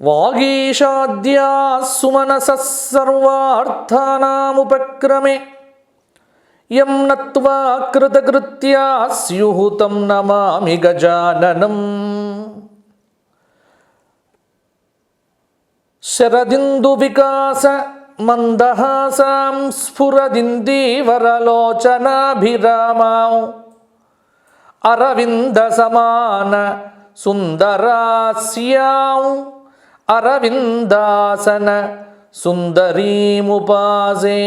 వాగీషాద్యా సుమనసః సర్వార్థానాముపక్రమే యం నత్వా కృతకృత్యా స్యుః తం నమామి గజాననం. శరదిందు వికాస మందహాసాం స్ఫురదిందీవరలోచనాభిరామాం అరవింద సమాన సుందరాస్యాం అరవిందాసన సుందరీముపాసే.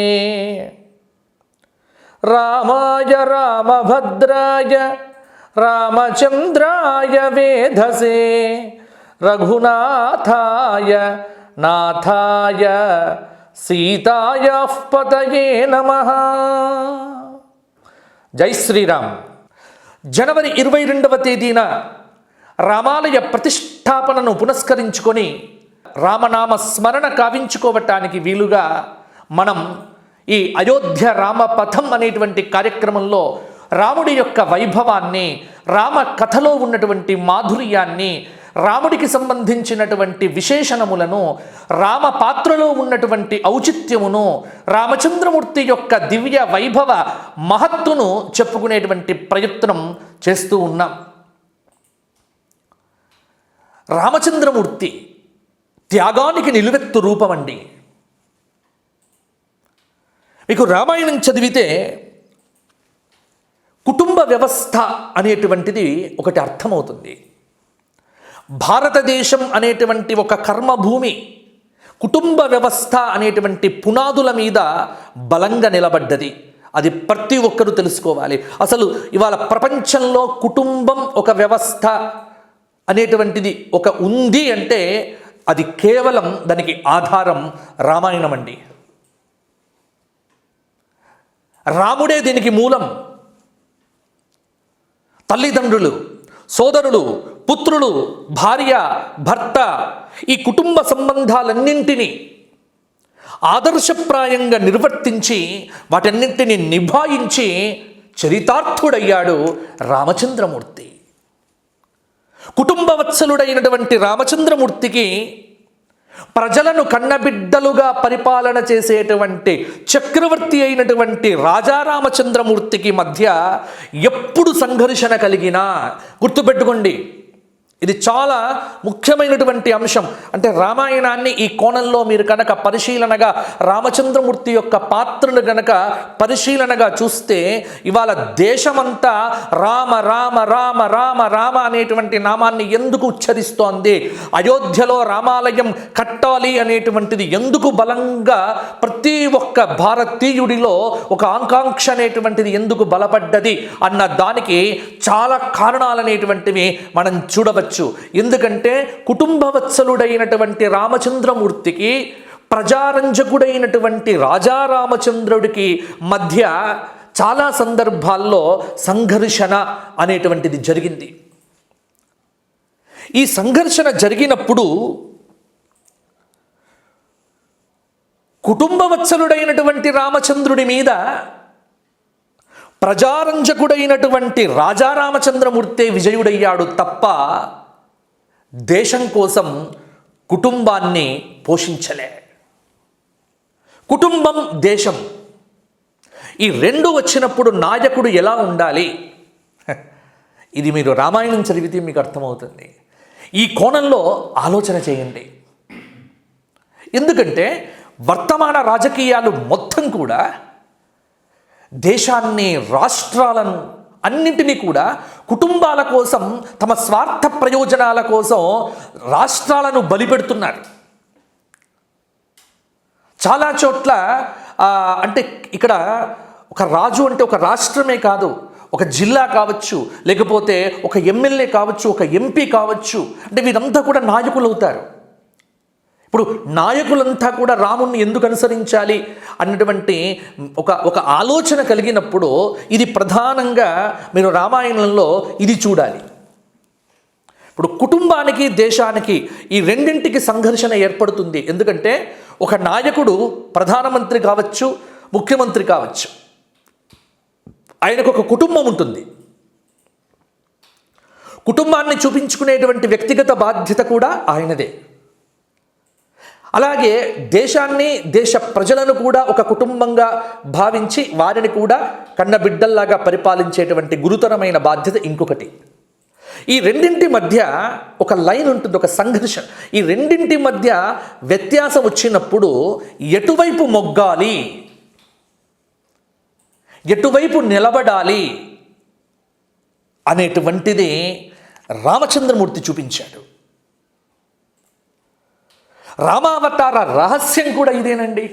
రామాయ రామభద్రాయ రామచంద్రాయ వేధసే రఘునాథాయ నాథాయ సీతాయ పతయే నమః. జై శ్రీరామ్. జనవరి 22వ తేదీన రామాలయ ప్రతిష్టాపనను పునస్కరించుకొని రామనామ స్మరణ కావించుకోవటానికి వీలుగా మనం ఈ అయోధ్య రామపథం అనేటువంటి కార్యక్రమంలో రాముడి యొక్క వైభవాన్ని, రామ కథలో ఉన్నటువంటి మాధుర్యాన్ని, రాముడికి సంబంధించినటువంటి విశేషణములను, రామ పాత్రలో ఉన్నటువంటి ఔచిత్యమును, రామచంద్రమూర్తి యొక్క దివ్య వైభవ మహత్తును చెప్పుకునేటువంటి ప్రయత్నం చేస్తూ ఉన్నాం. రామచంద్రమూర్తి త్యాగానికి నిలువెత్తు రూపమండి. మీకు రామాయణం చదివితే కుటుంబ వ్యవస్థ అనేటువంటిది ఒకటి అర్థమవుతుంది. భారతదేశం అనేటువంటి ఒక కర్మభూమి కుటుంబ వ్యవస్థ అనేటువంటి పునాదుల మీద బలంగా నిలబడ్డది. అది ప్రతి ఒక్కరూ తెలుసుకోవాలి. అసలు ఇవాళ ప్రపంచంలో కుటుంబం ఒక వ్యవస్థ అనేటువంటిది ఒక ఉంది అంటే అది కేవలం దానికి ఆధారం రామాయణం అండి. రాముడే దీనికి మూలం. తల్లిదండ్రులు, సోదరులు, పుత్రులు, భార్య, భర్త, ఈ కుటుంబ సంబంధాలన్నింటినీ ఆదర్శప్రాయంగా నిర్వర్తించి వాటన్నింటినీ నిభాయించి చరితార్థుడయ్యాడు రామచంద్రమూర్తి. కుటుంబవత్సలుడైనటువంటి రామచంద్రమూర్తికి ప్రజలను కన్నబిడ్డలుగా పరిపాలన చేసేటువంటి చక్రవర్తి అయినటువంటి రాజారామచంద్రమూర్తికి మధ్య ఎప్పుడు సంఘర్షణ కలిగినా గుర్తుపెట్టుకోండి, ఇది చాలా ముఖ్యమైనటువంటి అంశం. అంటే రామాయణాన్ని ఈ కోణంలో మీరు కనుక పరిశీలనగా రామచంద్రమూర్తి యొక్క పాత్రను కనుక పరిశీలనగా చూస్తే ఇవాళ దేశమంతా రామ రామ రామ రామ రామ అనేటువంటి నామాన్ని ఎందుకు ఉచ్చరిస్తోంది, అయోధ్యలో రామాలయం కట్టాలి అనేటువంటిది ఎందుకు బలంగా ప్రతి ఒక్క భారతీయుడిలో ఒక ఆకాంక్ష అనేటువంటిది ఎందుకు బలపడ్డది అన్న దానికి చాలా కారణాలనేటువంటివి మనం చూడవచ్చు. ఎందుకంటే కుటుంబవత్సలుడైనటువంటి రామచంద్రమూర్తికి ప్రజారంజకుడైనటువంటి రాజారామచంద్రుడికి మధ్య చాలా సందర్భాల్లో సంఘర్షణ అనేటువంటిది జరిగింది. ఈ సంఘర్షణ జరిగినప్పుడు కుటుంబవత్సలుడైనటువంటి రామచంద్రుడి మీద ప్రజారంజకుడైనటువంటి రాజారామచంద్రమూర్తే విజయుడయ్యాడు తప్ప దేశం కోసం కుటుంబాన్ని పోషించలే. కుటుంబం, దేశం ఈ రెండు వచ్చినప్పుడు నాయకుడు ఎలా ఉండాలి, ఇది మీరు రామాయణం చదివితే మీకు అర్థమవుతుంది. ఈ కోణంలో ఆలోచన చేయండి. ఎందుకంటే వర్తమాన రాజకీయాలు మొత్తం కూడా దేశాన్ని, రాష్ట్రాలను అన్నింటినీ కూడా కుటుంబాల కోసం, తమ స్వార్థ ప్రయోజనాల కోసం రాష్ట్రాలను బలిపెడుతున్నారు. చాలా చోట్ల అంటే ఇక్కడ ఒక రాజు అంటే ఒక రాష్ట్రమే కాదు, ఒక జిల్లా కావచ్చు, లేకపోతే ఒక ఎమ్మెల్యే కావచ్చు, ఒక ఎంపీ కావచ్చు, అంటే వీరంతా కూడా నాయకులు అవుతారు. ఇప్పుడు నాయకులంతా కూడా రాముణ్ణి ఎందుకు అనుసరించాలి అన్నటువంటి ఒక ఆలోచన కలిగినప్పుడు ఇది ప్రధానంగా మీరు రామాయణంలో ఇది చూడాలి. ఇప్పుడు కుటుంబానికి, దేశానికి ఈ రెండింటికి సంఘర్షణ ఏర్పడుతుంది. ఎందుకంటే ఒక నాయకుడు ప్రధానమంత్రి కావచ్చు, ముఖ్యమంత్రి కావచ్చు, ఆయనకు ఒక కుటుంబం ఉంటుంది. కుటుంబాన్ని చూపించుకునేటువంటి వ్యక్తిగత బాధ్యత కూడా ఆయనదే. అలాగే దేశాన్ని, దేశ ప్రజలను కూడా ఒక కుటుంబంగా భావించి వారిని కూడా కన్నబిడ్డల్లాగా పరిపాలించేటువంటి గురుతరమైన బాధ్యత ఇంకొకటి. ఈ రెండింటి మధ్య ఒక లైన్ ఉంటుంది, ఒక సంఘర్షణ. ఈ రెండింటి మధ్య వ్యత్యాసం వచ్చినప్పుడు ఎటువైపు మొగ్గాలి, ఎటువైపు నిలబడాలి అనేటువంటిది రామచంద్రమూర్తి చూపించాడు. రామావతార రహస్యం కూడా ఇదేనండి.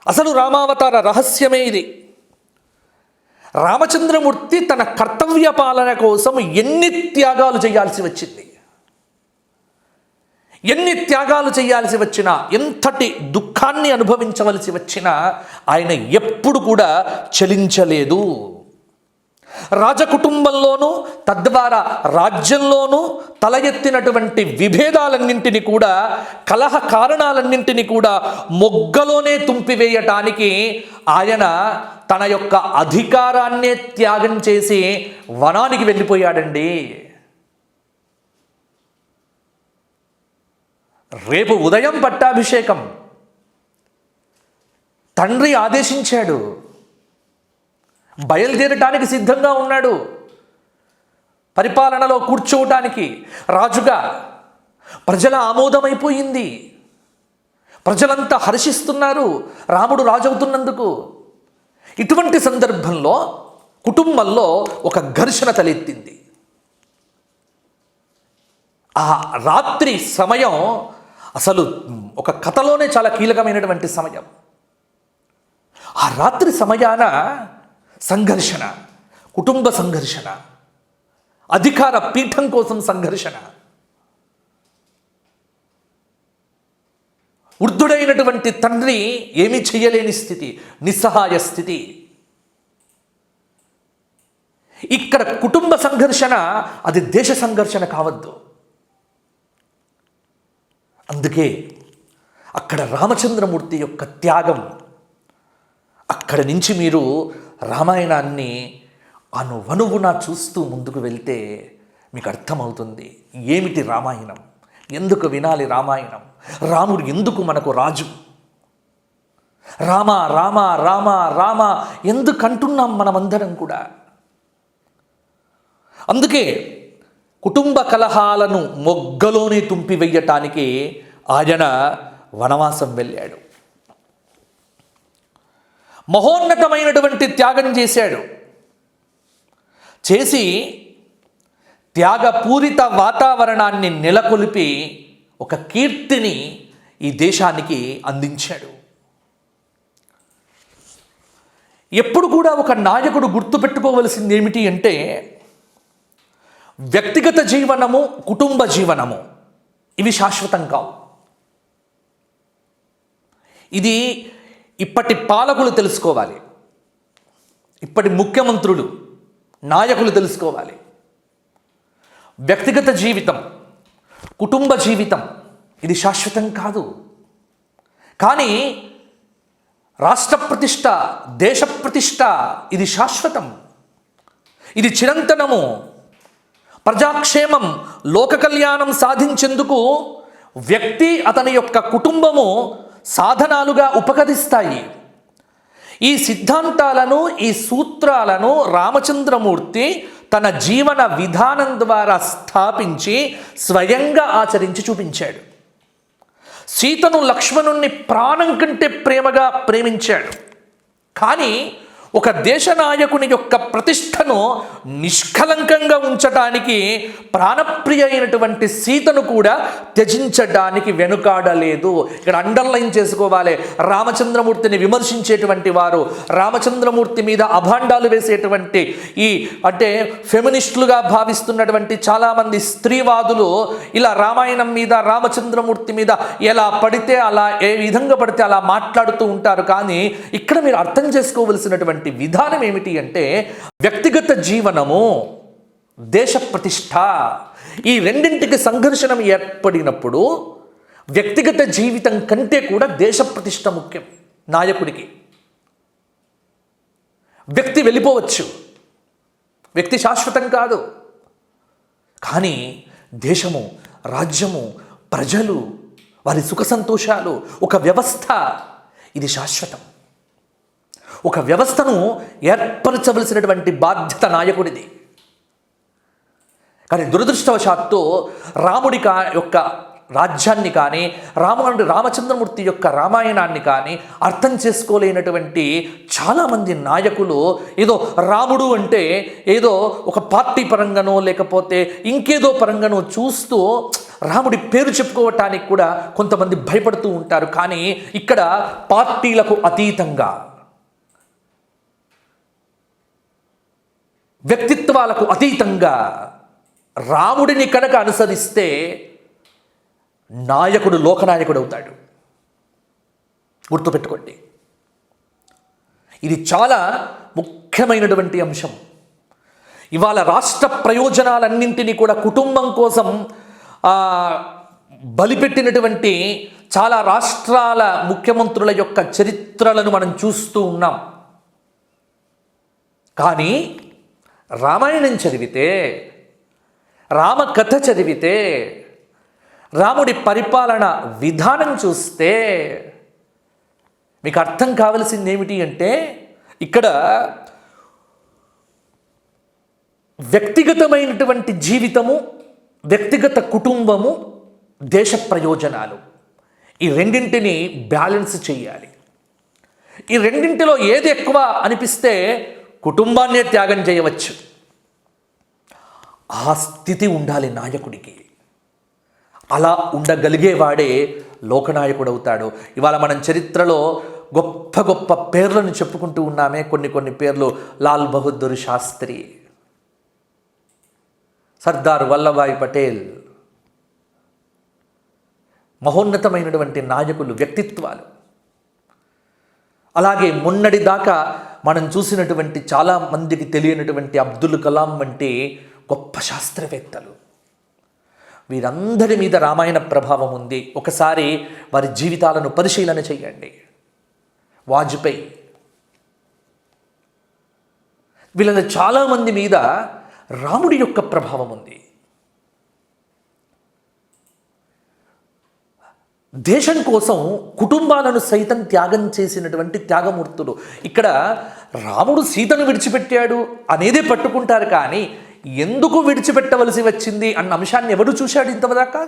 అసలు రామావతార రహస్యమే ఇది. రామచంద్రమూర్తి తన కర్తవ్య పాలన కోసం ఎన్ని త్యాగాలు చేయాల్సి వచ్చింది, ఎన్ని త్యాగాలు చేయాల్సి వచ్చినా, ఎంతటి దుఃఖాన్ని అనుభవించవలసి వచ్చినా ఆయన ఎప్పుడు కూడా చలించలేదు. రాజకుటుంబంలోనూ తద్వారా రాజ్యంలోనూ తల ఎత్తినటువంటి విభేదాలన్నింటినీ కూడా, కలహ కారణాలన్నింటినీ కూడా మొగ్గలోనే తుంపివేయటానికి ఆయన తన యొక్క అధికారాన్నే త్యాగం చేసి వనానికి వెళ్ళిపోయాడండి. రేపు ఉదయం పట్టాభిషేకం తండ్రి ఆదేశించాడు, బయలుదేరటానికి సిద్ధంగా ఉన్నాడు. పరిపాలనలో కూర్చోవటానికి రాజుగా ప్రజల ఆమోదమైపోయింది. ప్రజలంతా హర్షిస్తున్నారు రాముడు రాజవుతున్నందుకు. ఇటువంటి సందర్భంలో కుటుంబంలో ఒక ఘర్షణ తలెత్తింది. ఆ రాత్రి సమయం అసలు ఒక కథలోనే చాలా కీలకమైనటువంటి సమయం. ఆ రాత్రి సమయాన సంఘర్షణ, కుటుంబ సంఘర్షణ, అధికార పీఠం కోసం సంఘర్షణ, వృద్ధుడైనటువంటి తండ్రి ఏమీ చేయలేని స్థితి, నిస్సహాయ స్థితి. ఇక్కడ కుటుంబ సంఘర్షణ, అది దేశ సంఘర్షణ కావద్దు. అందుకే అక్కడ రామచంద్రమూర్తి యొక్క త్యాగం, అక్కడి నుంచి మీరు రామాయణాన్ని అనువనువున చూస్తూ ముందుకు వెళ్తే మీకు అర్థమవుతుంది ఏమిటి రామాయణం, ఎందుకు వినాలి రామాయణం, రాముడు ఎందుకు మనకు రాజు, రామ రామ రామ రామ ఎందుకు అంటున్నాం మనమందరం కూడా. అందుకే కుటుంబ కలహాలను మొగ్గలోనే తుంపివేయటానికి ఆయన వనవాసం వెళ్ళాడు. మహోన్నతమైనటువంటి త్యాగం చేశాడు. చేసి త్యాగపూరిత వాతావరణాన్ని నెలకొల్పి ఒక కీర్తిని ఈ దేశానికి అందించాడు. ఎప్పుడు కూడా ఒక నాయకుడు గుర్తుపెట్టుకోవలసింది ఏమిటి అంటే, వ్యక్తిగత జీవనము, కుటుంబ జీవనము ఇవి శాశ్వతం కావు. ఇది ఇప్పటి పాలకులు తెలుసుకోవాలి, ఇప్పటి ముఖ్యమంత్రులు, నాయకులు తెలుసుకోవాలి. వ్యక్తిగత జీవితం, కుటుంబ జీవితం ఇది శాశ్వతం కాదు. కానీ రాష్ట్ర ప్రతిష్ట, దేశ ప్రతిష్ట ఇది శాశ్వతం, ఇది చిరంతనము. ప్రజాక్షేమం, లోక కళ్యాణం సాధించేందుకు వ్యక్తి, అతని యొక్క కుటుంబము సాధనాలుగా ఉపకరిస్తాయి. ఈ సిద్ధాంతాలను, ఈ సూత్రాలను రామచంద్రమూర్తి తన జీవన విధానం ద్వారా స్థాపించి స్వయంగా ఆచరించి చూపించాడు. సీతను, లక్ష్మణుణ్ణి ప్రాణం కంటే ప్రేమగా ప్రేమించాడు. కానీ ఒక దేశ నాయకుని యొక్క ప్రతిష్టను నిష్కలంకంగా ఉంచటానికి ప్రాణప్రియ అయినటువంటి సీతను కూడా త్యజించడానికి వెనుకాడలేదు. ఇక్కడ అండర్లైన్ చేసుకోవాలి, రామచంద్రమూర్తిని విమర్శించేటువంటి వారు, రామచంద్రమూర్తి మీద అభాండాలు వేసేటువంటి ఈ అంటే ఫెమినిస్టులుగా భావిస్తున్నటువంటి చాలామంది స్త్రీవాదులు ఇలా రామాయణం మీద, రామచంద్రమూర్తి మీద ఎలా పడితే అలా, ఏ విధంగా పడితే అలా మాట్లాడుతూ ఉంటారు. కానీ ఇక్కడ మీరు అర్థం చేసుకోవలసినటువంటి విధానం ఏమిటి అంటే, వ్యక్తిగత జీవనము, దేశ ప్రతిష్ట, ఈ రెండింటికి సంఘర్షణ ఏర్పడినప్పుడు వ్యక్తిగత జీవితం కంటే కూడా దేశ ప్రతిష్ట ముఖ్యం. నాయకుడికి. వ్యక్తి వెళ్ళిపోవచ్చు, వ్యక్తి శాశ్వతం కాదు. కానీ దేశము, రాజ్యము, ప్రజలు, వారి సుఖ సంతోషాలు, ఒక వ్యవస్థ, ఇది శాశ్వతం. ఒక వ్యవస్థను ఏర్పరచవలసినటువంటి బాధ్యత నాయకుడిది. కానీ దురదృష్టవశాత్తు రాముడి యొక్క రాజ్యాన్ని కానీ, రామచంద్రమూర్తి యొక్క రామాయణాన్ని కానీ అర్థం చేసుకోలేనటువంటి చాలామంది నాయకులు ఏదో రాముడు అంటే ఏదో ఒక పార్టీ పరంగానో లేకపోతే ఇంకేదో పరంగానో చూస్తూ రాముడి పేరు చెప్పుకోవటానికి కూడా కొంతమంది భయపడుతూ ఉంటారు. కానీ ఇక్కడ పార్టీలకు అతీతంగా, వ్యక్తిత్వాలకు అతీతంగా రాముడిని కనుక అనుసరిస్తే నాయకుడు లోకనాయకుడు అవుతాడు. గుర్తుపెట్టుకోండి, ఇది చాలా ముఖ్యమైనటువంటి అంశం. ఇవాళ రాష్ట్ర ప్రయోజనాలన్నింటినీ కూడా కుటుంబం కోసం బలిపెట్టినటువంటి చాలా రాష్ట్రాల ముఖ్యమంత్రుల యొక్క చరిత్రలను మనం చూస్తూ ఉన్నాం. కానీ రామాయణం చదివితే, రామకథ చదివితే, రాముడి పరిపాలన విధానం చూస్తే మీకు అర్థం కావలసింది ఏమిటి అంటే, ఇక్కడ వ్యక్తిగతమైనటువంటి జీవితము, వ్యక్తిగత కుటుంబము, దేశ ప్రయోజనాలు, ఈ రెండింటిని బ్యాలెన్స్ చేయాలి. ఈ రెండింటిలో ఏది ఎక్కువ అనిపిస్తే కుటుంబాన్నే త్యాగం చేయవచ్చు. ఆ స్థితి ఉండాలి నాయకుడికి. అలా ఉండగలిగేవాడే లోకనాయకుడు అవుతాడు. ఇవాళ మనం చరిత్రలో గొప్ప గొప్ప పేర్లను చెప్పుకుంటూ ఉన్నామే. కొన్ని పేర్లు: లాల్ బహదూర్ శాస్త్రి, సర్దార్ వల్లభాయ్ పటేల్, మహోన్నతమైనటువంటి నాయకులు, వ్యక్తిత్వాలు. అలాగే మొన్నటి దాకా మనం చూసినటువంటి చాలా మందికి తెలియనటువంటి అబ్దుల్ కలాం వంటి గొప్ప శాస్త్రవేత్తలు. వీరందరి మీద రామాయణ ప్రభావం ఉంది. ఒకసారి వారి జీవితాలను పరిశీలన చేయండి. వాజ్పేయి, వీళ్ళ చాలామంది మీద రాముడి యొక్క ప్రభావం ఉంది. దేశం కోసం కుటుంబాలను సైతం త్యాగం చేసినటువంటి త్యాగమూర్తులు. ఇక్కడ రాముడు సీతను విడిచిపెట్టాడు అనేదే పట్టుకుంటారు, కానీ ఎందుకు విడిచిపెట్టవలసి వచ్చింది అన్న అంశాన్ని ఎవడు చూశాడు ఇంతదాకా?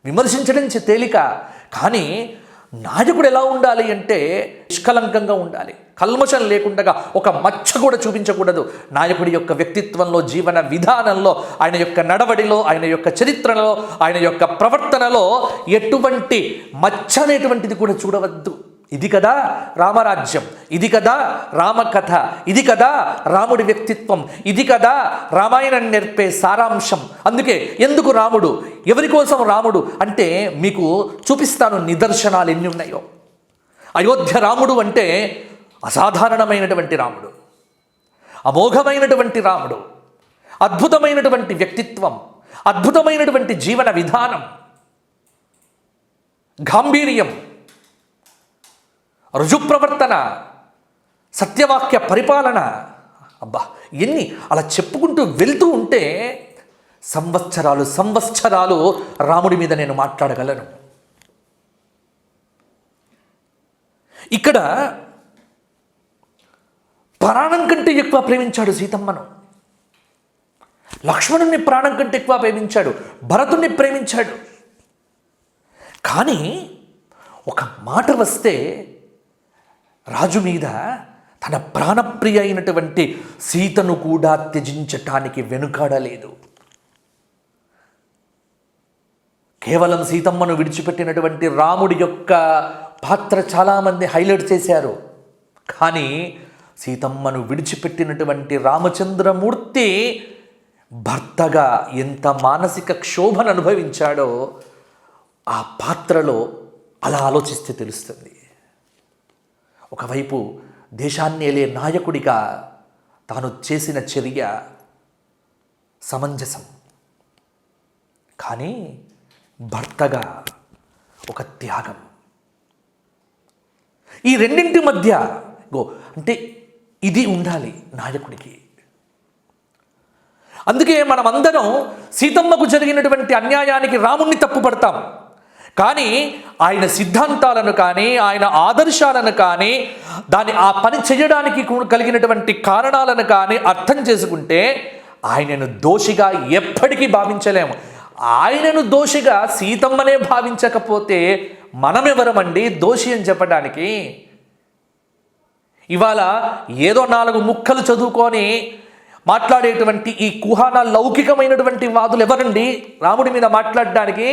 విమర్శించడం తేలిక, కానీ నాయకుడు ఎలా ఉండాలి అంటే నిష్కలంకంగా ఉండాలి, కల్మషం లేకుండా, ఒక మచ్చ కూడా చూపించకూడదు. నాయకుడి యొక్క వ్యక్తిత్వంలో, జీవన విధానంలో, ఆయన యొక్క నడవడిలో, ఆయన యొక్క చరిత్రలో, ఆయన యొక్క ప్రవర్తనలో ఎటువంటి మచ్చ అనేటువంటిది కూడా చూడవద్దు. ఇది కదా రామరాజ్యం, ఇది కదా రామకథ, ఇది కదా రాముడి వ్యక్తిత్వం, ఇది కదా రామాయణం నేర్పే సారాంశం. అందుకే ఎందుకు రాముడు, ఎవరి కోసం రాముడు అంటే మీకు చూపిస్తాను నిదర్శనాలు ఎన్ని ఉన్నాయో. అయోధ్య రాముడు అంటే అసాధారణమైనటువంటి రాముడు, అమోఘమైనటువంటి రాముడు, అద్భుతమైనటువంటి వ్యక్తిత్వం, అద్భుతమైనటువంటి జీవన విధానం, గాంభీర్యం, రుజుప్రవర్తన, సత్యవాక్య పరిపాలన. అబ్బా, ఎన్ని అలా చెప్పుకుంటూ వెళ్తూ ఉంటే సంవత్సరాలు రాముడి మీద నేను మాట్లాడగలను. ఇక్కడ ప్రాణం కంటే ఎక్కువ ప్రేమించాడు సీతమ్మను, లక్ష్మణుని ప్రాణం కంటే ఎక్కువ ప్రేమించాడు, భరతుణ్ణి ప్రేమించాడు. కానీ ఒక మాట వస్తే రాజు మీద తన ప్రాణప్రియ అయినటువంటి సీతను కూడా త్యజించటానికి వెనుకాడలేదు. కేవలం సీతమ్మను విడిచిపెట్టినటువంటి రాముడి యొక్క పాత్ర చాలామంది హైలైట్ చేశారు. కానీ సీతమ్మను విడిచిపెట్టినటువంటి రామచంద్రమూర్తి భర్తగా ఎంత మానసిక క్షోభను అనుభవించాడో ఆ పాత్రలో అలా ఆలోచిస్తే తెలుస్తుంది. ఒకవైపు దేశాన్ని ఏలే నాయకుడిగా తాను చేసిన చర్య సమంజసం, కానీ భర్తగా ఒక త్యాగం. ఈ రెండింటి మధ్య అంటే ఇది ఉండాలి నాయకుడికి. అందుకే మనమందరం సీతమ్మకు జరిగినటువంటి అన్యాయానికి రాముణ్ణి తప్పుపడతాం. కానీ ఆయన సిద్ధాంతాలను కానీ ఆయన ఆదర్శాలను కానీ ఆ పని చేయడానికి కలిగినటువంటి కారణాలను కానీ అర్థం చేసుకుంటే ఆయనను దోషిగా ఎప్పటికీ భావించలేము. ఆయనను దోషిగా సీతమ్మనే భావించకపోతే మనమెవరమండి దోషి అని చెప్పడానికి? ఇవాళ ఏదో 4 ముక్కలు చదువుకొని మాట్లాడేటువంటి ఈ కుహాన లౌకికమైనటువంటి వాదులు ఎవరండి రాముడి మీద మాట్లాడడానికి?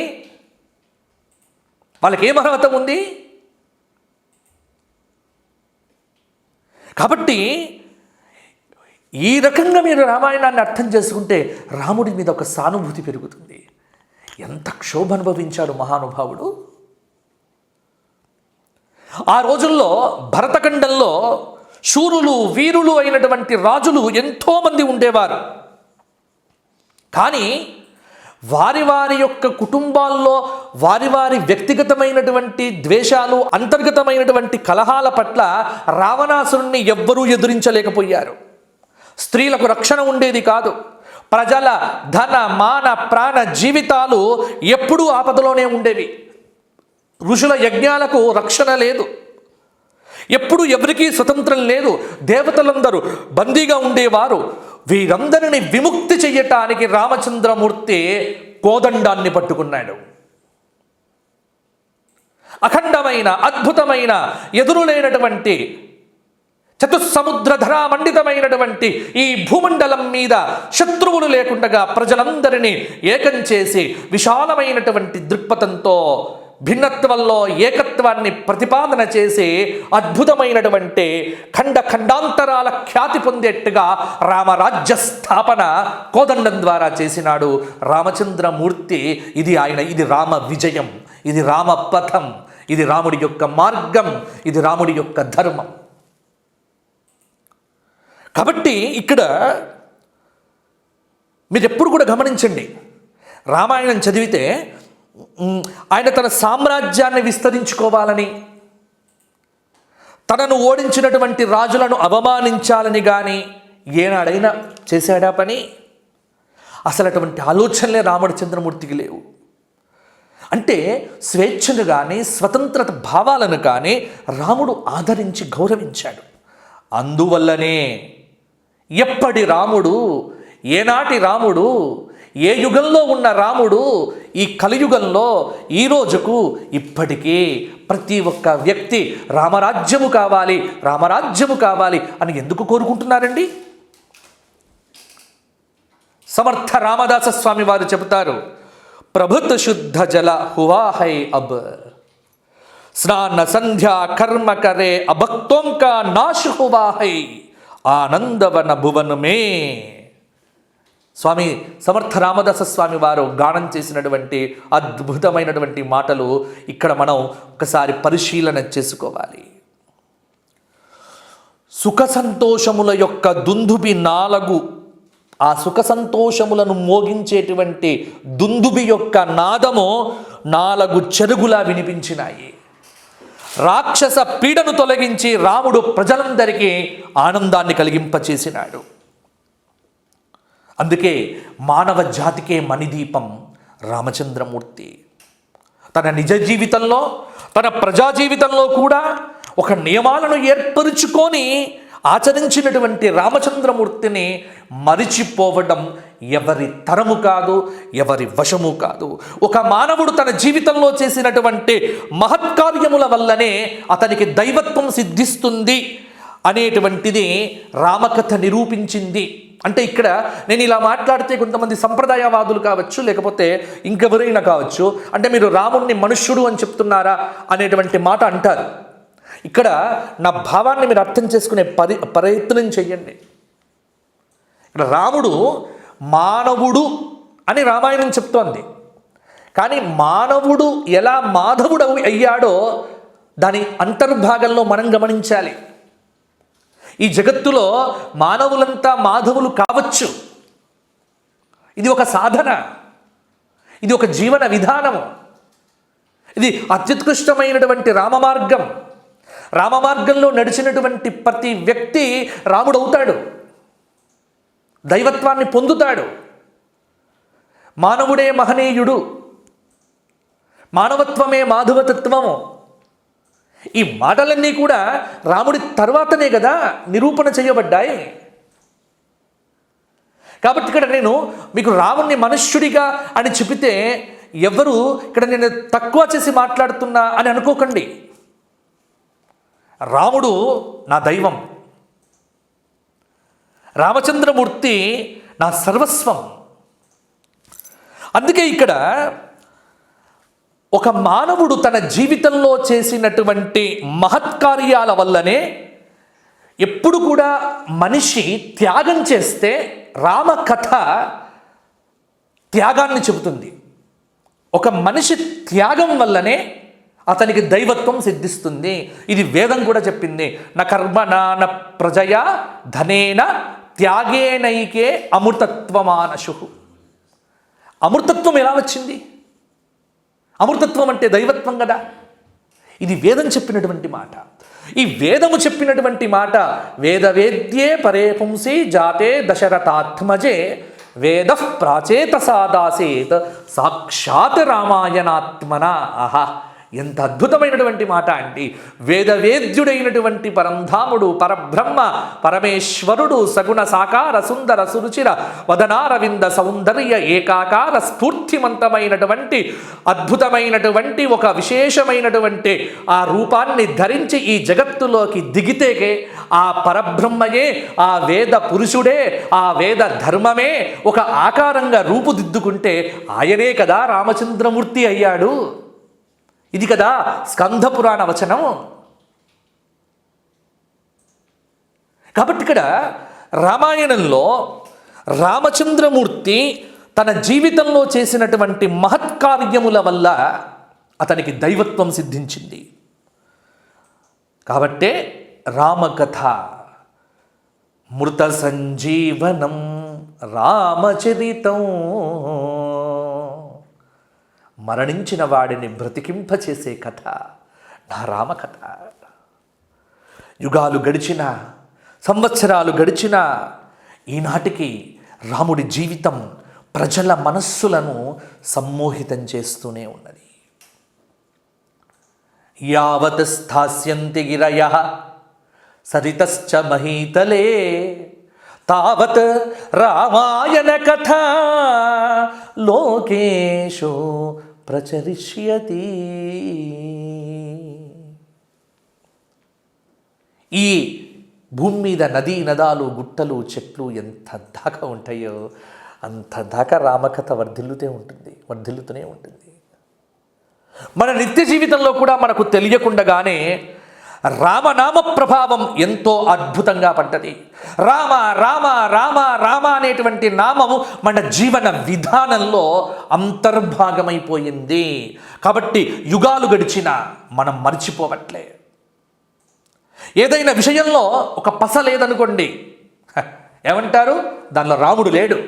వాళ్ళకి ఏం అర్హత ఉంది? కాబట్టి ఈ రకంగా మీరు రామాయణాన్ని అర్థం చేసుకుంటే రాముడి మీద ఒక సానుభూతి పెరుగుతుంది. ఎంత క్షోభ అనుభవించాడు మహానుభావుడు. ఆ రోజుల్లో భరతఖండంలో శూరులు వీరులు అయినటువంటి రాజులు ఎంతోమంది ఉండేవారు. కానీ వారి వారి యొక్క కుటుంబాల్లో వారి వారి వ్యక్తిగతమైనటువంటి ద్వేషాలు, అంతర్గతమైనటువంటి కలహాల పట్ల రావణాసురుణ్ణి ఎవ్వరూ ఎదురించలేకపోయారు. స్త్రీలకు రక్షణ ఉండేది కాదు. ప్రజల ధన మాన ప్రాణ జీవితాలు ఎప్పుడూ ఆపదలోనే ఉండేవి. ఋషుల యజ్ఞాలకు రక్షణ లేదు. ఎప్పుడు ఎవరికీ స్వతంత్రం లేదు. దేవతలందరూ బందీగా ఉండేవారు. వీరందరిని విముక్తి చెయ్యటానికి రామచంద్రమూర్తి కోదండాన్ని పట్టుకున్నాడు. అఖండమైన అద్భుతమైన ఎదురులేనటువంటి చతుస్సముద్రధరా మండితమైనటువంటి ఈ భూమండలం మీద శత్రువులు లేకుండగా ప్రజలందరినీ ఏకం చేసి విశాలమైనటువంటి దృక్పథంతో భిన్నత్వంలో ఏకత్వాన్ని ప్రతిపాదన చేసి అద్భుతమైనటువంటి ఖండాంతరాల ఖ్యాతి పొందేట్టుగా రామరాజ్య స్థాపన కోదండం ద్వారా చేసినాడు రామచంద్రమూర్తి. ఇది రామ విజయం, ఇది రామ పథం, ఇది రాముడి యొక్క మార్గం, ఇది రాముడి యొక్క ధర్మం. కాబట్టి ఇక్కడ మీరు ఎప్పుడు కూడా గమనించండి, రామాయణం చదివితే ఆయన తన సామ్రాజ్యాన్ని విస్తరించుకోవాలని, తనను ఓడించినటువంటి రాజులను అవమానించాలని కానీ ఏనాడైనా చేశాడా పని? అసలు అటువంటి ఆలోచనలే రామచంద్రమూర్తికి లేవు. అంటే స్వేచ్ఛను కానీ స్వతంత్రత భావాలను కానీ రాముడు ఆదరించి గౌరవించాడు. అందువల్లనే ఎప్పటి రాముడు, ఏనాటి రాముడు, ఏ యుగంలో ఉన్న రాముడు ఈ కలియుగంలో ఈ రోజుకు ఇప్పటికీ ప్రతి ఒక్క వ్యక్తి రామరాజ్యము కావాలి, రామరాజ్యము కావాలి అని ఎందుకు కోరుకుంటున్నారండి? సమర్థ రామదాస స్వామి వారు చెబుతారు, ప్రభుత్ శుద్ధ జల హువాహై అబ్, స్నాన సంధ్యా కర్మ కరే అభక్తోంక నాశ హువాహై, ఆనందవన భువన్ మే. స్వామి సమర్థ రామదాస స్వామి వారు గానం చేసినటువంటి అద్భుతమైనటువంటి మాటలు ఇక్కడ మనం ఒకసారి పరిశీలన చేసుకోవాలి. సుఖ సంతోషముల యొక్క దుందుబి 4, ఆ సుఖ సంతోషములను మోగించేటువంటి దుందుబి యొక్క నాదము 4 చెరుగులా వినిపించినాయి. రాక్షస పీడను తొలగించి రాముడు ప్రజలందరికీ ఆనందాన్ని కలిగింపచేసినాడు. అందుకే మానవ జాతికే మణిదీపం రామచంద్రమూర్తి. తన నిజ జీవితంలో, తన ప్రజా జీవితంలో కూడా ఒక నియమాలను ఏర్పరుచుకొని ఆచరించినటువంటి రామచంద్రమూర్తిని మరిచిపోవడం ఎవరి తరము కాదు, ఎవరి వశము కాదు. ఒక మానవుడు తన జీవితంలో చేసినటువంటి మహత్కార్యముల వల్లనే అతనికి దైవత్వం సిద్ధిస్తుంది అనేటువంటిది రామకథ నిరూపించింది. అంటే ఇక్కడ నేను ఇలా మాట్లాడితే కొంతమంది సంప్రదాయవాదులు కావచ్చు, లేకపోతే ఇంకెవరైనా కావచ్చు, అంటే మీరు రాముణ్ణి మనుష్యుడు అని చెప్తున్నారా అనేటువంటి మాట అంటారు. ఇక్కడ నా భావాన్ని మీరు అర్థం చేసుకునే ప్రయత్నం చెయ్యండి. ఇక్కడ రాముడు మానవుడు అని రామాయణం చెప్తోంది. కానీ మానవుడు ఎలా మాధవుడు అయ్యాడో దాని అంతర్భాగంలో మనం గమనించాలి. ఈ జగత్తులో మానవులంతా మాధవులు కావచ్చు. ఇది ఒక సాధన, ఇది ఒక జీవన విధానము, ఇది అత్యుత్కృష్టమైనటువంటి రామ మార్గం. రామ మార్గంలో నడిచినటువంటి ప్రతి వ్యక్తి రాముడవుతాడు, దైవత్వాన్ని పొందుతాడు. మానవుడే మహనీయుడు, మానవత్వమే మాధవతత్వము. ఈ మాటలన్నీ కూడా రాముడి తర్వాతనే కదా నిరూపణ చేయబడ్డాయి. కాబట్టి ఇక్కడ నేను మీకు రాముణ్ణి మనుష్యుడిగా అని చెబితే ఎవరు ఇక్కడ నేను తక్కువ చేసి మాట్లాడుతున్నా అని అనుకోకండి. రాముడు నా దైవం, రామచంద్రమూర్తి నా సర్వస్వం. అందుకే ఇక్కడ ఒక మానవుడు తన జీవితంలో చేసినటువంటి మహత్కార్యాల వల్లనే ఎప్పుడు కూడా మనిషి త్యాగం చేస్తే రామకథ త్యాగాన్ని చెబుతుంది. ఒక మనిషి త్యాగం వల్లనే అతనికి దైవత్వం సిద్ధిస్తుంది. ఇది వేదం కూడా చెప్పింది. నా కర్మణ ప్రజయా ధనేన త్యాగేనైకే అమృతత్వమానశు. అమృతత్వం ఎలా వచ్చింది? అమృతత్వం అంటే దైవత్వం కదా. ఇది వేదం చెప్పినటువంటి మాట. ఈ వేదము చెప్పినటువంటి మాట, వేద వేద్యే పరే పుంసి జాతే దశరథాత్మజే వేద ప్రాచేత సాదాసేత్ సాక్షాత్ రామాయణాత్మన. ఆహా, ఎంత అద్భుతమైనటువంటి మాట అండి. వేదవేద్యుడైనటువంటి పరంధాముడు, పరబ్రహ్మ, పరమేశ్వరుడు, సగుణ సాకార సుందర సురుచిర వదనారవింద సౌందర్య ఏకాకార స్ఫూర్తిమంతమైనటువంటి అద్భుతమైనటువంటి ఒక విశేషమైనటువంటి ఆ రూపాన్ని ధరించి ఈ జగత్తులోకి దిగితేకే ఆ పరబ్రహ్మయే, ఆ వేద పురుషుడే, ఆ వేద ధర్మమే ఒక ఆకారంగా రూపుదిద్దుకుంటే ఆయనే కదా రామచంద్రమూర్తి అయ్యాడు. ఇది కదా స్కంధ పురాణ వచనం. కాబట్టి ఇక్కడ రామాయణంలో రామచంద్రమూర్తి తన జీవితంలో చేసినటువంటి మహత్కార్యముల వల్ల అతనికి దైవత్వం సిద్ధించింది. కాబట్టే రామకథ మృత సంజీవనం రామచరితం, మరణించిన వాడిని బ్రతికింపచేసే కథ నా రామకథ. యుగాలు గడిచిన, సంవత్సరాలు గడిచిన, ఈనాటికి రాముడి జీవితం ప్రజల మనస్సులను సమ్మోహితం చేస్తూనే ఉన్నది. యావత్ స్థాస్యంతి గిరయః సరితశ్చ మహీతలే తావత్ రామాయణ కథ లోకేషు ప్రచరిష్యతి. ఈ భూమి మీద నదీ నదాలు, గుట్టలు, చెట్లు ఎంత దాకా ఉంటాయో అంత దాకా రామకథ వర్ధిల్లుతూనే ఉంటుంది. మన నిత్య జీవితంలో కూడా మనకు తెలియకుండానే రామనామ ప్రభావం ఎంతో అద్భుతంగా పడ్డది. రామ రామ రామ రామ అనేటువంటి నామము మన జీవన విధానంలో అంతర్భాగమైపోయింది. కాబట్టి యుగాలు గడిచినా మనం మర్చిపోవట్లే. ఏదైనా విషయంలో ఒక పస లేదనుకోండి, ఏమంటారు? దానిలో రాముడు లేడు.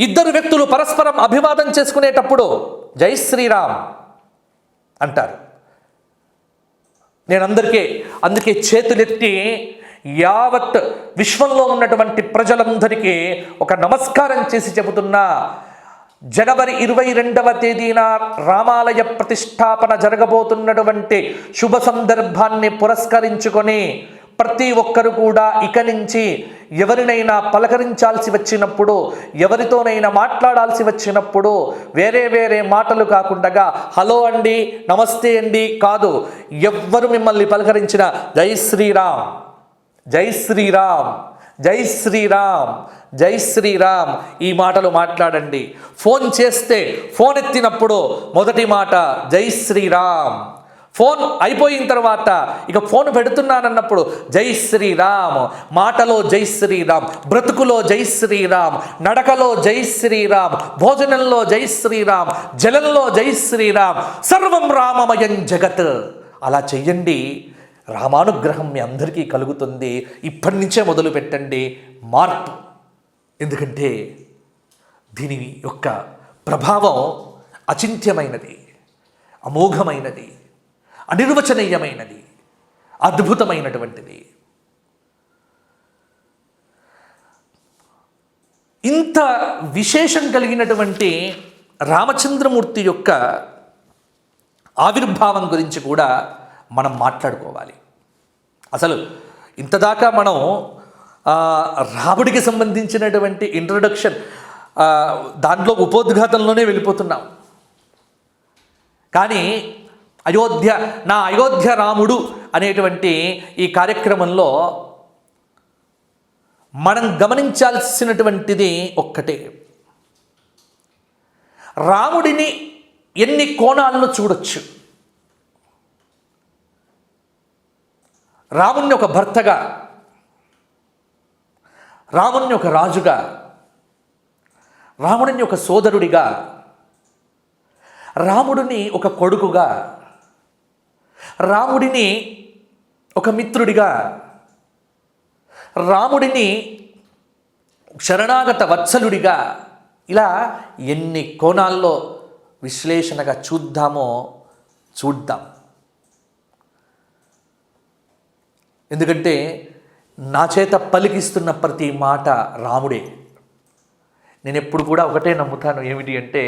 ఇద్దరు వ్యక్తులు పరస్పరం అభివాదం చేసుకునేటప్పుడు జై శ్రీరామ్ అంటారు. నేను అందుకే చేతులెత్తి యావత్ విశ్వంలో ఉన్నటువంటి ప్రజలందరికీ ఒక నమస్కారం చేసి చెబుతున్నా, జనవరి 22వ తేదీన రామాలయ ప్రతిష్టాపన జరగబోతున్నటువంటి శుభ సందర్భాన్ని పురస్కరించుకొని ప్రతి ఒక్కరు కూడా ఇక నుంచి ఎవరినైనా పలకరించాల్సి వచ్చినప్పుడు, ఎవరితోనైనా మాట్లాడాల్సి వచ్చినప్పుడు వేరే మాటలు కాకుండా హలో అండి, నమస్తే అండి కాదు, ఎవ్వరు మిమ్మల్ని పలకరించినా జై శ్రీరామ్, జై శ్రీరామ్, జై శ్రీరామ్, జై శ్రీరామ్ ఈ మాటలు మాట్లాడండి. ఫోన్ చేస్తే ఫోన్ ఎత్తినప్పుడు మొదటి మాట జై శ్రీరామ్. ఫోన్ అయిపోయిన తర్వాత ఇక ఫోన్ పెడుతున్నానన్నప్పుడు జై శ్రీరామ్. మాటలో జై శ్రీరామ్, బ్రతుకులో జై శ్రీరామ్, నడకలో జై శ్రీరామ్, భోజనంలో జై శ్రీరామ్, జలంలో జై శ్రీరామ్, సర్వం రామమయం జగత్. అలా చెయ్యండి, రామానుగ్రహం మీ అందరికీ కలుగుతుంది. ఇప్పటి నుంచే మొదలు పెట్టండి మార్పు. ఎందుకంటే దీని యొక్క ప్రభావం అచింత్యమైనది, అమోఘమైనది. అనిర్వచనీయమైనది, అద్భుతమైనటువంటిది. ఇంత విశేషం కలిగినటువంటి రామచంద్రమూర్తి యొక్క ఆవిర్భావం గురించి కూడా మనం మాట్లాడుకోవాలి. అసలు ఇంతదాకా మనం రాముడికి సంబంధించినటువంటి ఇంట్రొడక్షన్ దాంట్లో ఉపోద్ఘాతంలోనే వెళ్ళిపోతున్నాం. కానీ నా అయోధ్య రాముడు అనేటువంటి ఈ కార్యక్రమంలో మనం గమనించాల్సినటువంటిది ఒక్కటే. రాముడిని ఎన్ని కోణాల్లో చూడొచ్చు. రాముణ్ణి ఒక భర్తగా, రాముణ్ణి ఒక రాజుగా, రాముడిని ఒక సోదరుడిగా, రాముడిని ఒక కొడుకుగా, రాముడిని ఒక మిత్రుడిగా, రాముడిని శరణాగత వత్సలుడిగా, ఇలా ఎన్ని కోణాల్లో విశ్లేషణగా చూద్దామో చూద్దాం. ఎందుకంటే నా చేత పలికిస్తున్న ప్రతి మాట రాముడే. నేను ఎప్పుడు కూడా ఒకటే నమ్ముతాను, ఏమిటి అంటే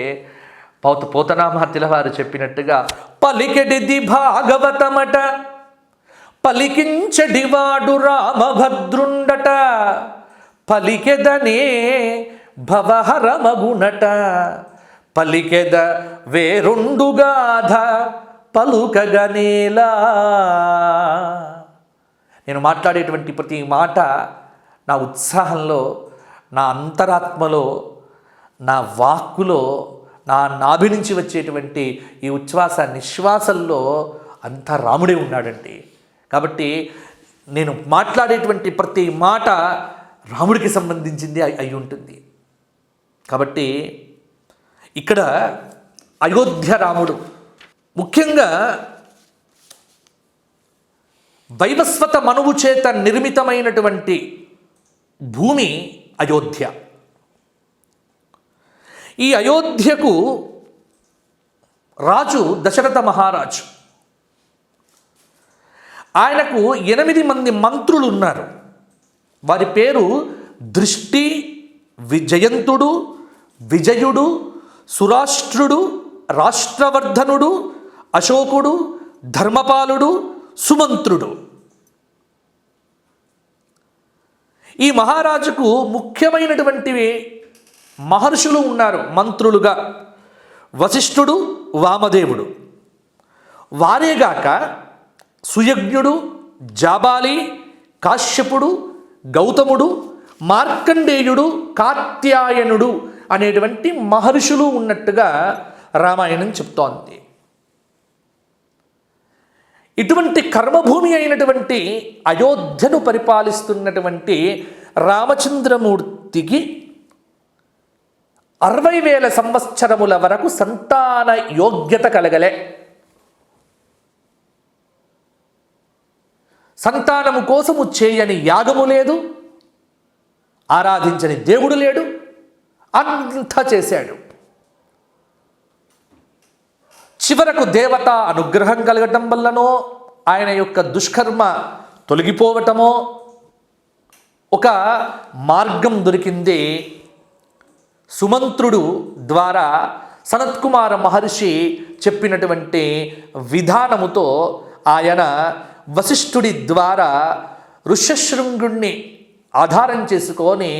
పోతనామాత్యుల వారు చెప్పినట్టుగా పలికెడిది భాగవతమట, పలికించడివాడు రామభద్రుండట, పలికెదనే భవహరమగునట, పలికెద వేరుండుగాధ పలుకగనేలా. నేను మాట్లాడేటువంటి ప్రతి మాట నా ఉత్సాహంలో, నా అంతరాత్మలో, నా వాక్కులో, నా నాభి నుంచి వచ్చేటువంటి ఈ ఉచ్ఛ్వాస నిశ్వాసల్లో అంతా రాముడే ఉన్నాడండి. కాబట్టి నేను మాట్లాడేటువంటి ప్రతి మాట రాముడికి సంబంధించింది అయి ఉంటుంది. కాబట్టి ఇక్కడ అయోధ్య రాముడు, ముఖ్యంగా వైవస్వత మనువు చేత నిర్మితమైనటువంటి భూమి అయోధ్య. ఈ అయోధ్యకు రాజు దశరథ మహారాజు. ఆయనకు 8 మంది మంత్రులు ఉన్నారు. వారి పేరు దృష్టి, విజయంతుడు, విజయుడు, సురాష్ట్రుడు, రాష్ట్రవర్ధనుడు, అశోకుడు, ధర్మపాలుడు, సుమంత్రుడు. ఈ మహారాజుకు ముఖ్యమైనటువంటి మహర్షులు ఉన్నారు మంత్రులుగా. వశిష్ఠుడు, వామదేవుడు. వారేగాక సుయజ్ఞుడు, జాబాలి, కాశ్యపుడు, గౌతముడు, మార్కండేయుడు, కాత్యాయనుడు అనేటువంటి మహర్షులు ఉన్నట్టుగా రామాయణం చెప్తోంది. ఇటువంటి కర్మభూమి అయినటువంటి అయోధ్యను పరిపాలిస్తున్నటువంటి రామచంద్రమూర్తికి 60,000 సంవత్సరముల వరకు సంతాన యోగ్యత కలగలే. సంతానము కోసము చేయని యాగము లేదు, ఆరాధించని దేవుడు లేడు, అంతా చేశాడు. చివరకు దేవత అనుగ్రహం కలగటం వల్లనో, ఆయన యొక్క దుష్కర్మ తొలగిపోవటమో ఒక మార్గం దొరికింది. సుమంత్రుడు ద్వారా సనత్కుమార మహర్షి చెప్పినటువంటి విధానముతో ఆయన వశిష్ఠుడి ద్వారా ఋష్యశృంగుణ్ణి ఆధారం చేసుకొని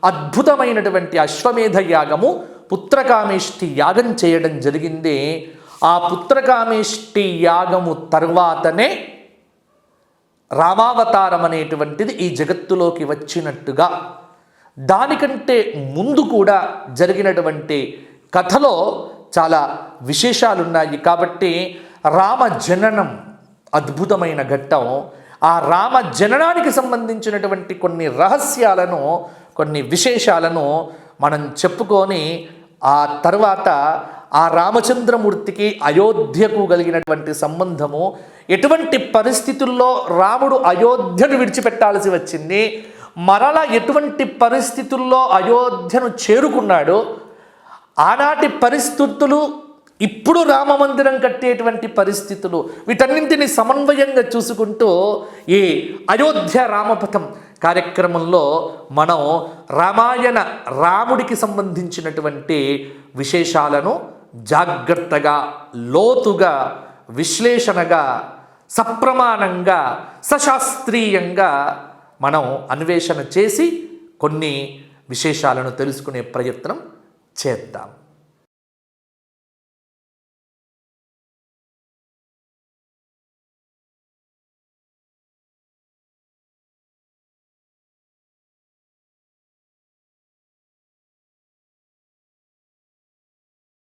అద్భుతమైనటువంటి అశ్వమేధ యాగము, పుత్రకామేష్టి యాగం చేయడం జరిగింది. ఆ పుత్రకామేష్టి యాగము తర్వాతనే రామావతారం అనేటువంటిది ఈ జగత్తులోకి వచ్చినట్టుగా, దానికంటే ముందు కూడా జరిగినటువంటి కథలో చాలా విశేషాలున్నాయి. కాబట్టి రామ జననం అద్భుతమైన ఘట్టం. ఆ రామ జననానికి సంబంధించినటువంటి కొన్ని రహస్యాలను, కొన్ని విశేషాలను మనం చెప్పుకొని ఆ తర్వాత ఆ రామచంద్రమూర్తికి అయోధ్యకు కలిగినటువంటి సంబంధము, ఎటువంటి పరిస్థితుల్లో రాముడు అయోధ్యను విడిచిపెట్టాల్సి వచ్చింది, మరలా ఎటువంటి పరిస్థితుల్లో అయోధ్యను చేరుకున్నాడు, ఆనాటి పరిస్థితులు ఇప్పుడు రామమందిరం కట్టేటువంటి పరిస్థితులు, వీటన్నింటినీ సమన్వయంగా చూసుకుంటూ ఈ అయోధ్య రామపథం కార్యక్రమంలో మనం రామాయణ రాముడికి సంబంధించినటువంటి విశేషాలను జాగ్రత్తగా, లోతుగా, విశ్లేషణగా, సప్రమాణంగా, సశాస్త్రీయంగా మనం అన్వేషణ చేసి కొన్ని విశేషాలను తెలుసుకునే ప్రయత్నం చేద్దాం.